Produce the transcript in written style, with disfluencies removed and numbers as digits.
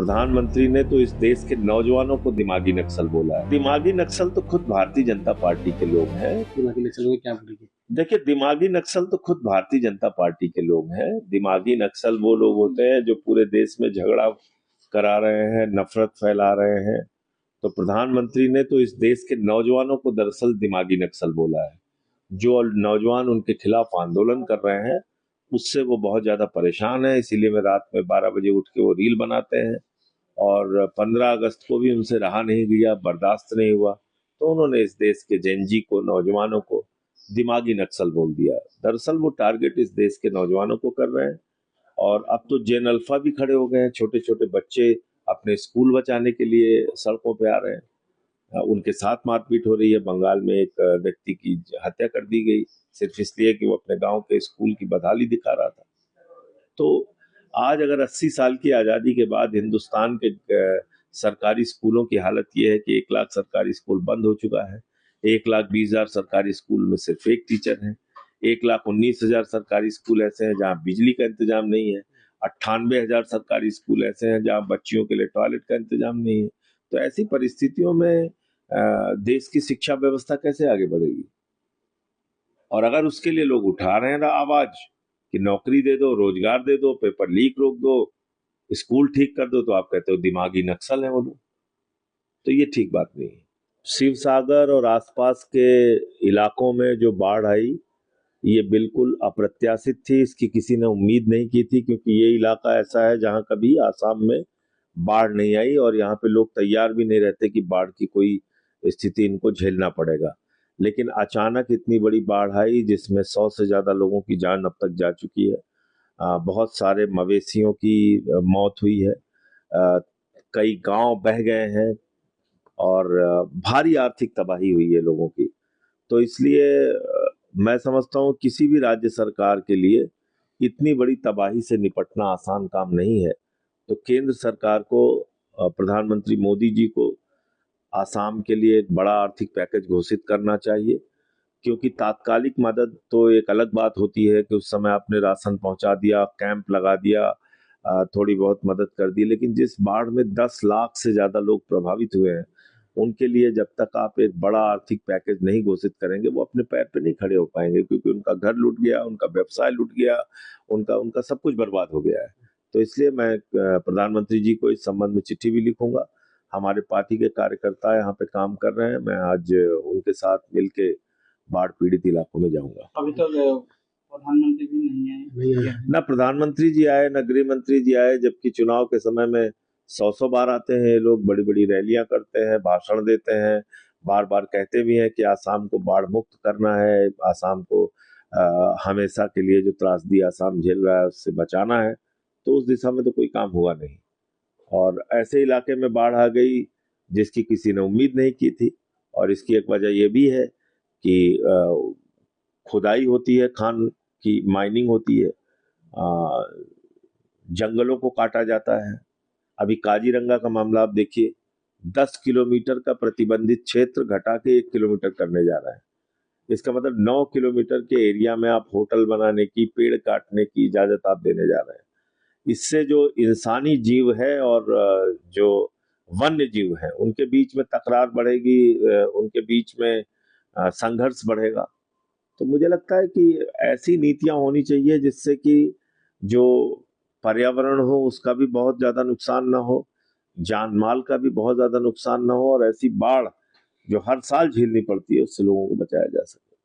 प्रधानमंत्री ने तो इस देश के नौजवानों को दिमागी नक्सल बोला है। दिमागी नक्सल तो खुद भारतीय जनता पार्टी के लोग हैं। दिमागी नक्सल में क्या बोलेंगे? देखिए, दिमागी नक्सल तो खुद भारतीय जनता पार्टी के लोग हैं। दिमागी नक्सल वो लोग होते हैं जो पूरे देश में झगड़ा करा रहे हैं, नफरत फैला रहे हैं। तो प्रधानमंत्री ने तो इस देश के नौजवानों को दरअसल दिमागी नक्सल बोला है। जो नौजवान उनके खिलाफ आंदोलन कर रहे हैं उससे वो बहुत ज्यादा परेशान है, इसीलिए मैं रात में 12 बजे उठ के वो रील बनाते हैं। और 15 अगस्त को भी उनसे रहा नहीं गया, बर्दाश्त नहीं हुआ, तो उन्होंने इस देश के जेनजी को, नौजवानों को दिमागी नक्सल बोल दिया। दरअसल वो टारगेट इस देश के नौजवानों को कर रहे हैं। और अब तो जेन अल्फा भी खड़े हो गए हैं, छोटे छोटे बच्चे अपने स्कूल बचाने के लिए सड़कों पे आ रहे हैं। उनके साथ मारपीट हो रही है। बंगाल में एक व्यक्ति की हत्या कर दी गई सिर्फ इसलिए कि वो अपने गांव के स्कूल की बदहाली दिखा रहा था। तो आज अगर 80 साल की आज़ादी के बाद हिंदुस्तान के सरकारी स्कूलों की हालत ये है कि 1 लाख सरकारी स्कूल बंद हो चुका है। 1,20,000 सरकारी स्कूल में सिर्फ एक टीचर है। 1,19,000 सरकारी स्कूल ऐसे हैं जहाँ बिजली का इंतजाम नहीं है। 98,000 सरकारी स्कूल ऐसे हैं जहाँ बच्चियों के लिए टॉयलेट का इंतजाम नहीं है। तो ऐसी परिस्थितियों में देश की शिक्षा व्यवस्था कैसे आगे बढ़ेगी? और अगर उसके लिए लोग उठा रहे हैं ना आवाज कि नौकरी दे दो, रोजगार दे दो, पेपर लीक रोक दो, स्कूल ठीक कर दो, तो आप कहते हो दिमागी नक्सल है वो लोग। तो ये ठीक बात नहीं है। शिव सागर और आसपास के इलाकों में जो बाढ़ आई ये बिल्कुल अप्रत्याशित थी। इसकी किसी ने उम्मीद नहीं की थी, क्योंकि ये इलाका ऐसा है जहां कभी आसाम में बाढ़ नहीं आई और यहाँ पे लोग तैयार भी नहीं रहते कि बाढ़ की कोई स्थिति इनको झेलना पड़ेगा। लेकिन अचानक इतनी बड़ी बाढ़ आई जिसमें 100 से ज्यादा लोगों की जान अब तक जा चुकी है। बहुत सारे मवेशियों की मौत हुई है। कई गांव बह गए हैं और भारी आर्थिक तबाही हुई है लोगों की। तो इसलिए मैं समझता हूँ किसी भी राज्य सरकार के लिए इतनी बड़ी तबाही से निपटना आसान काम नहीं है। तो केंद्र सरकार को, प्रधानमंत्री मोदी जी को आसाम के लिए एक बड़ा आर्थिक पैकेज घोषित करना चाहिए। क्योंकि तात्कालिक मदद तो एक अलग बात होती है कि उस समय आपने राशन पहुंचा दिया, कैंप लगा दिया, थोड़ी बहुत मदद कर दी, लेकिन जिस बाढ़ में 10 लाख से ज्यादा लोग प्रभावित हुए हैं उनके लिए जब तक आप एक बड़ा आर्थिक पैकेज नहीं घोषित करेंगे वो अपने पैर पे नहीं खड़े हो पाएंगे, क्योंकि उनका घर लूट गया, उनका व्यवसाय लूट गया, उनका उनका सब कुछ बर्बाद हो गया है। तो इसलिए मैं प्रधानमंत्री जी को इस संबंध में चिट्ठी भी लिखूंगा। हमारे पार्टी के कार्यकर्ता यहाँ पे काम कर रहे हैं, मैं आज उनके साथ मिलके बाढ़ पीड़ित इलाकों में जाऊंगा। अभी तक प्रधानमंत्री भी नहीं आए। ना प्रधानमंत्री जी आए, ना गृह मंत्री जी आए, जबकि चुनाव के समय में 100 बार आते हैं ये लोग, बड़ी बड़ी रैलियां करते हैं, भाषण देते हैं, बार बार कहते भी हैं कि आसाम को बाढ़ मुक्त करना है, आसाम को हमेशा के लिए जो त्रासदी आसाम झेल रहा है उससे बचाना है। तो उस दिशा में तो कोई काम हुआ नहीं। और ऐसे इलाके में बाढ़ आ गई जिसकी किसी ने उम्मीद नहीं की थी। और इसकी एक वजह यह भी है कि खुदाई होती है, खान की माइनिंग होती है, जंगलों को काटा जाता है। अभी काजीरंगा का मामला आप देखिए, 10 किलोमीटर का प्रतिबंधित क्षेत्र घटा के 1 किलोमीटर करने जा रहा है। इसका मतलब 9 किलोमीटर के एरिया में आप होटल बनाने की, पेड़ काटने की इजाजत आप देने जा रहे हैं। इससे जो इंसानी जीव है और जो वन्य जीव है उनके बीच में तकरार बढ़ेगी, उनके बीच में संघर्ष बढ़ेगा। तो मुझे लगता है कि ऐसी नीतियां होनी चाहिए जिससे कि जो पर्यावरण हो उसका भी बहुत ज्यादा नुकसान ना हो, जान माल का भी बहुत ज्यादा नुकसान ना हो, और ऐसी बाढ़ जो हर साल झेलनी पड़ती है उससे लोगों को बचाया जा सके।